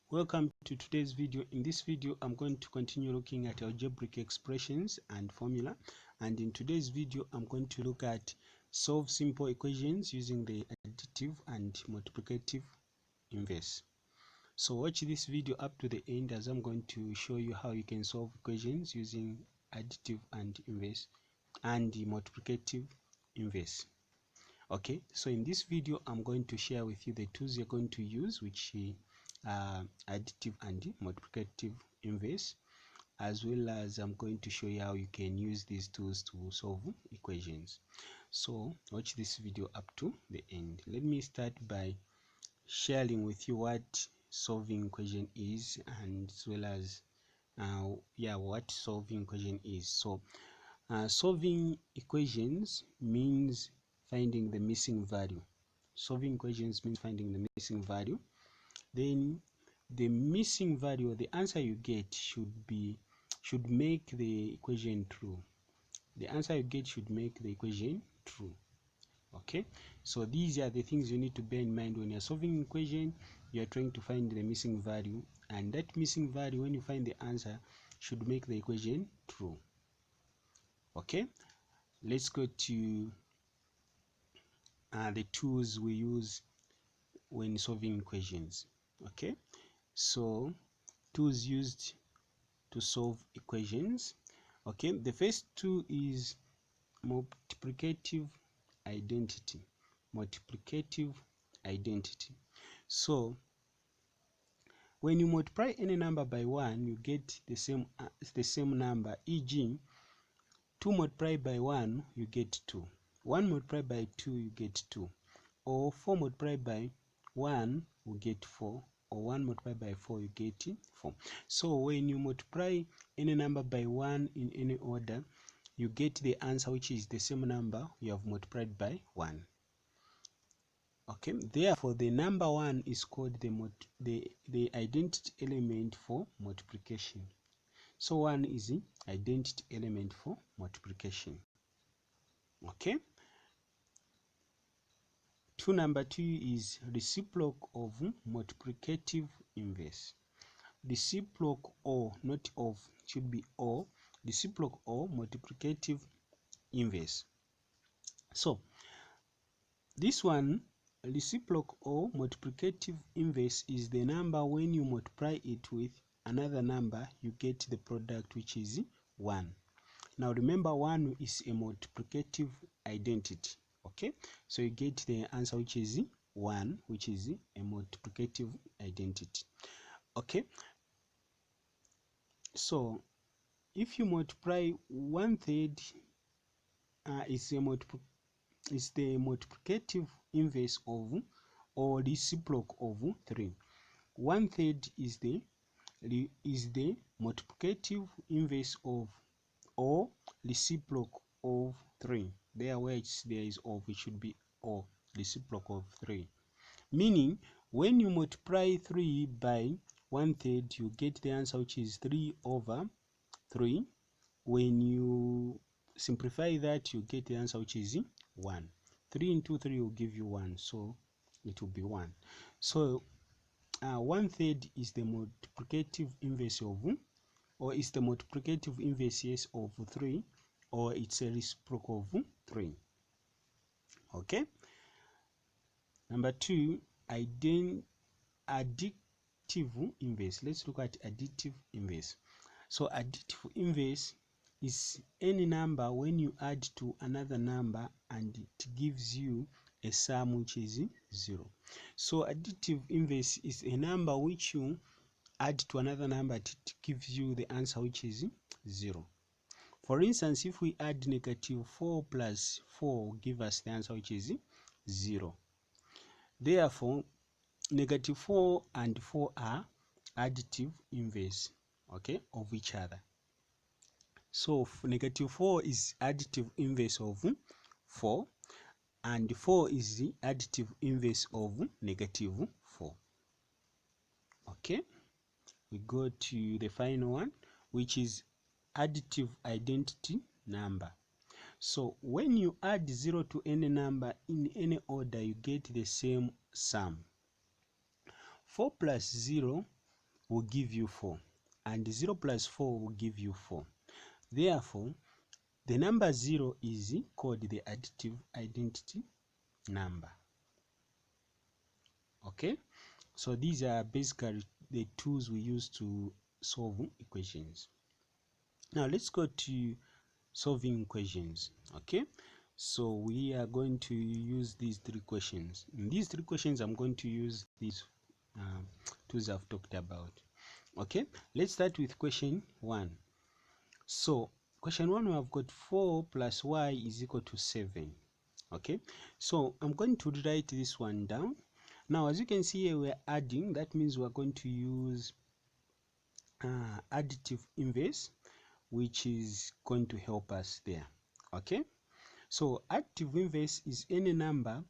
Welcome to today's video. In this video, I'm going to continue looking at algebraic expressions and formula. And in today's video, I'm going to look at solve simple equations using the additive and multiplicative inverse. So watch this video up to the end as I'm going to show you how you can solve equations using additive and inverse and the multiplicative inverse. Okay, so in this video, I'm going to share with you the tools you're going to use, which additive and multiplicative inverse, as well as I'm going to show you how you can use these tools to solve equations. So watch this video up to the end. Let me start by sharing with you what solving equation is, and as well as what solving equation is. So solving equations means finding the missing value. Solving equations means finding the missing value. Then the missing value, the answer you get should make the equation true. The answer you get should make the equation true. Okay, so these are the things you need to bear in mind when you're solving an equation. You're trying to find the missing value, and that missing value, when you find the answer, should make the equation true. Okay, let's go to the tools we use when solving equations. Okay, so tools used to solve equations. Okay, the first tool is multiplicative identity. Multiplicative identity. So when you multiply any number by 1, you get the same number. E.g., 2 multiplied by 1, you get 2. 1 multiplied by 2, you get 2. Or 4 multiplied by 1, you get 4. Or 1 multiplied by 4, you get 4. So when you multiply any number by 1 in any order, you get the answer, which is the same number you have multiplied by 1. Okay, therefore the number 1 is called the identity element for multiplication. So 1 is the identity element for multiplication. Okay. Number 2 is reciprocal of multiplicative inverse. Reciprocal, or not of, should be or. Reciprocal or multiplicative inverse. So this one, reciprocal or multiplicative inverse, is the number when you multiply it with another number, you get the product, which is 1. Now remember, 1 is a multiplicative identity. Okay, so you get the answer, which is 1, which is a multiplicative identity. Okay, so if you multiply 1/3, is the multiplicative inverse of, or reciprocal of, 3. 1/3 is the multiplicative inverse of, or reciprocal of, 3. There where there is of, it should be or, reciprocal of 3. Meaning, when you multiply 3 by 1/3, you get the answer, which is 3 over 3. When you simplify that, you get the answer, which is 1. 3 into 3 will give you 1, so it will be 1. So 1/3 is the multiplicative inverse of, or is the multiplicative inverse, yes, of 3, or it's a reciprocal of 3. Okay. Number 2, additive inverse. Let's look at additive inverse. So additive inverse is any number when you add to another number and it gives you a sum, which is 0. So additive inverse is a number which you add to another number, it gives you the answer, which is 0. For instance, if we add -4 plus 4, give us the answer, which is 0. Therefore, -4 and 4 are additive inverse, okay, of each other. So -4 is additive inverse of 4, and 4 is the additive inverse of -4. Okay, we go to the final one, which is additive identity number. So when you add 0 to any number in any order, you get the same sum. 4 plus 0 will give you 4, and 0 plus 4 will give you 4. Therefore, the number 0 is called the additive identity number. Okay, so these are basically the tools we use to solve equations. Now let's go to solving equations. Okay, so we are going to use these 3 questions. In these 3 questions, I'm going to use these tools I've talked about. Okay, let's start with question 1. So question 1, we have got 4 plus y is equal to 7. Okay, so I'm going to write this one down. Now as you can see here, we're adding. That means we're going to use additive inverse, which is going to help us there. Okay, so additive inverse is any number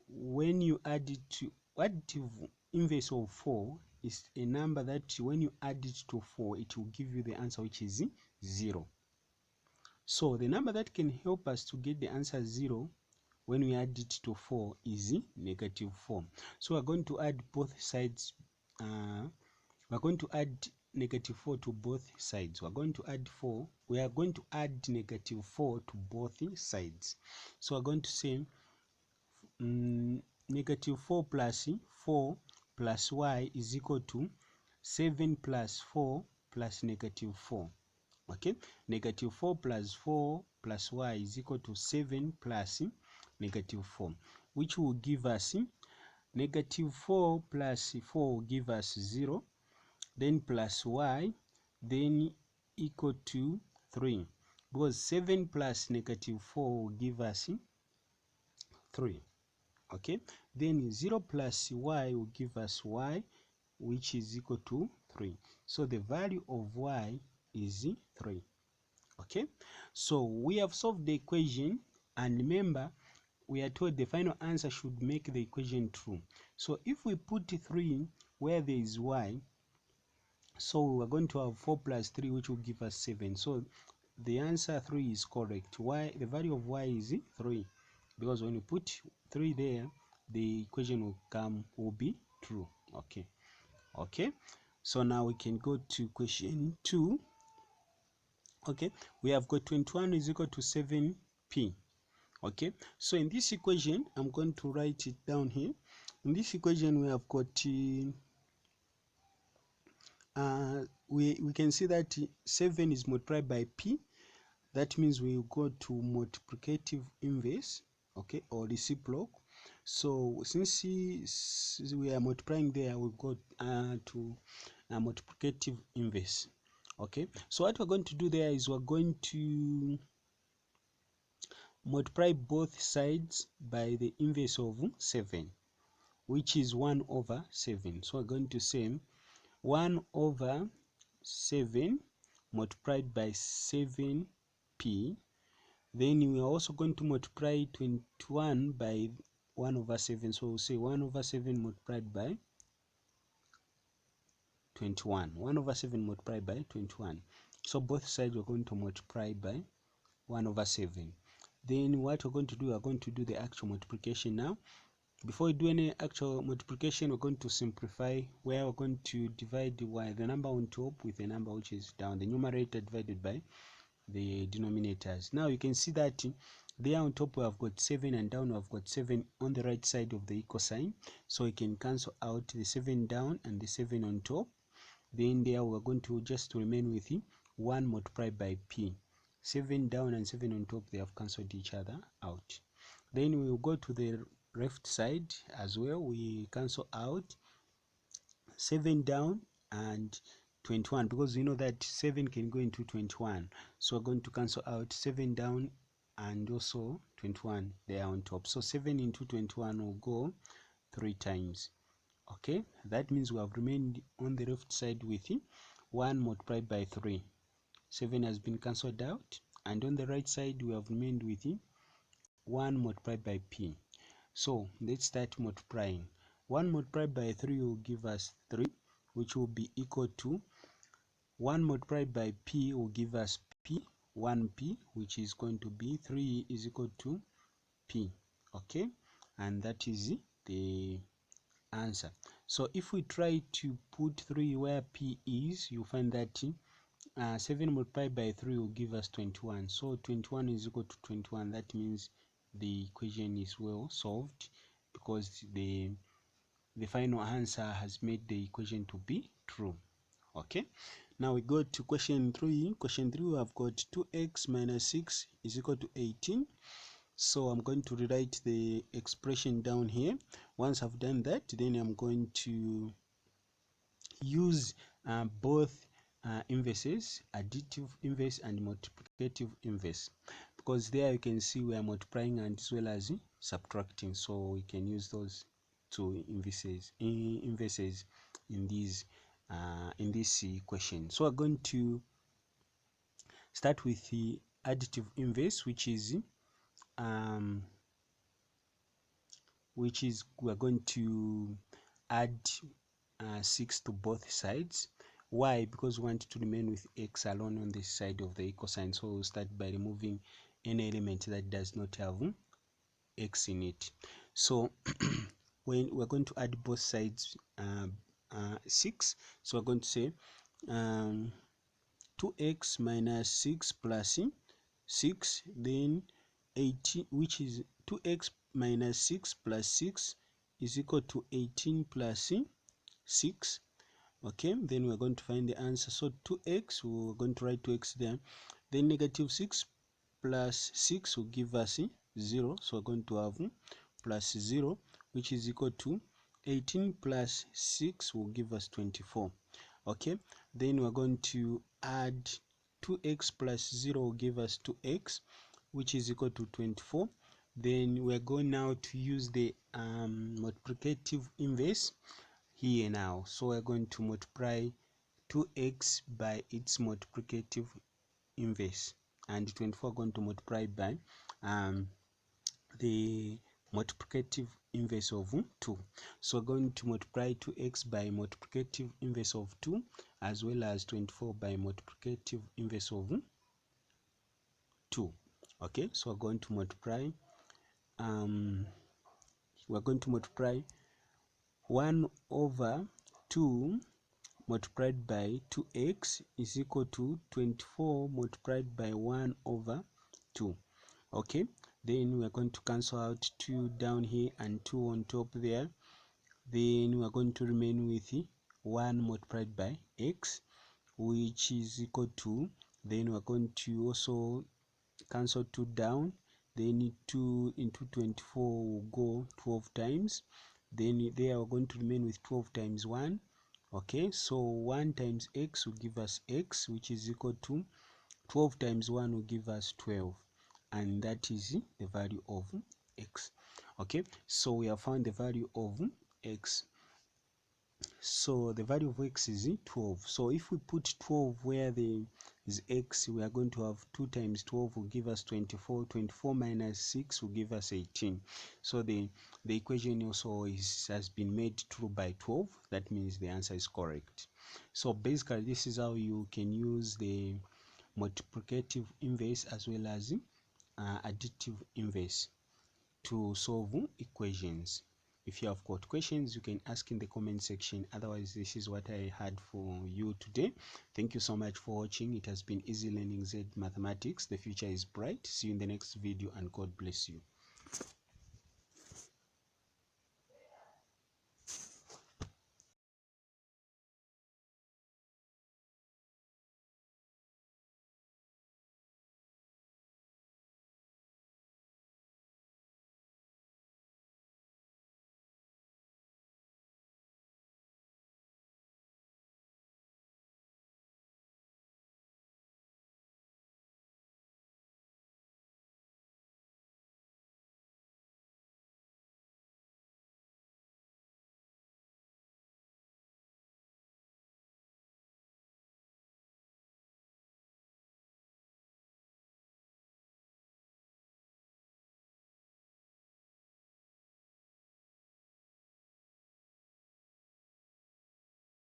when you add it to additive inverse of 4 is a number that when you add it to 4, it will give you the answer, which is 0. So the number that can help us to get the answer 0 when we add it to 4 is negative 4. So we're going to add both sides. We're going to add negative 4 to both sides. We're going to add 4. We are going to add negative 4 to both sides. So we're going to say negative 4 plus 4 plus y is equal to 7 plus 4 plus negative 4. Okay, negative 4 plus 4 plus y is equal to 7 plus negative 4, which will give us negative 4 plus 4 will give us 0, then plus y, then equal to 3, because 7 plus negative 4 will give us 3. Okay, then 0 plus y will give us y, which is equal to 3. So the value of y is 3. Okay, so we have solved the equation, and remember we are told the final answer should make the equation true. So if we put 3 where there is y, so we are going to have 4 plus 3, which will give us 7. So the answer 3 is correct. Y, the value of y is 3, because when you put 3 there, the equation will be true. Okay, so now we can go to question 2. Okay, we have got 21 is equal to 7p. Okay, so in this equation, I'm going to write it down here. In this equation, we have got we can see that 7 is multiplied by p. That means we will go to multiplicative inverse, okay, or reciprocal. So since we are multiplying there, we go to multiplicative inverse. Okay, so what we're going to do there is we're going to multiply both sides by the inverse of 7, which is 1 over 7. So we're going to say 1 over 7 multiplied by 7p. Then we are also going to multiply 21 by 1 over 7. So we'll say 1 over 7 multiplied by 21. 1 over 7 multiplied by 21. So both sides we're going to multiply by 1 over 7. Then what we're going to do, we're going to do the actual multiplication now. Before we do any actual multiplication, we're going to simplify, where we're going to divide the number on top with the number which is down, the numerator divided by the denominators. Now you can see that there on top we have got 7, and down we have got 7 on the right side of the equal sign. So we can cancel out the 7 down and the 7 on top. Then there we're going to just remain with 1 multiplied by p. 7 down and 7 on top, they have cancelled each other out. Then we will go to the left side as well. We cancel out 7 down and 21, because we know that 7 can go into 21. So we're going to cancel out 7 down and also 21 there on top. So 7 into 21 will go 3 times. Okay, that means we have remained on the left side with 1 multiplied by 3. 7 has been cancelled out, and on the right side we have remained with 1 multiplied by p. So let's start multiplying. 1 multiplied by 3 will give us 3, which will be equal to 1 multiplied by p will give us p, 1p, which is going to be 3 is equal to p. Okay, and that is the answer. So if we try to put 3 where P is, you find that 7 multiplied by 3 will give us 21. So 21 is equal to 21. That means the equation is well solved because the final answer has made the equation to be true. Okay, now we go to question 3. Question 3, we have got 2x minus 6 is equal to 18. So I'm going to rewrite the expression down here. Once I've done that, then I'm going to use both inverses, additive inverse and multiplicative inverse, because there you can see we are multiplying and as well as subtracting, so we can use those two inverses in this equation. So we're going to start with the additive inverse, which is we're going to add 6 to both sides. Why? Because we want to remain with x alone on this side of the equal sign. So we'll start by removing any element that does not have x in it. So when we're going to add both sides 6, so we're going to say 2x minus 6 plus 6, then 18, which is 2x minus 6 plus 6 is equal to 18 plus 6. Okay, then we're going to find the answer. So 2x, we're going to write 2x there, then negative 6 plus 6 will give us 0, so we're going to have plus 0, which is equal to 18 plus 6 will give us 24. Okay, then we're going to add 2x plus 0 will give us 2x, which is equal to 24. Then we're going now to use the multiplicative inverse here now. So we're going to multiply 2x by its multiplicative inverse, and 24 going to multiply by the multiplicative inverse of 2. So we're going to multiply 2x by multiplicative inverse of 2 as well as 24 by multiplicative inverse of 2. Okay, so we're going to multiply 1 over 2 multiplied by 2x is equal to 24 multiplied by 1 over 2. Okay, then we're going to cancel out 2 down here and 2 on top there. Then we're going to remain with 1 multiplied by x, which is equal to, then we're going to also cancel 2 down, then 2 into 24 will go 12 times. Then there we're going to remain with 12 times 1. Okay, so 1 times x will give us x, which is equal to 12 times 1 will give us 12, and that is the value of x. Okay, so we have found the value of x. So the value of x is 12. So if we put 12 where there is x, we are going to have 2 times 12 will give us 24. 24 minus 6 will give us 18. So the equation also has been made true by 12. That means the answer is correct. So basically this is how you can use the multiplicative inverse as well as additive inverse to solve equations. If you have got questions, you can ask in the comment section. Otherwise, this is what I had for you today. Thank you so much for watching. It has been easy learning Z Mathematics. The future is bright. See you in the next video, and God bless you.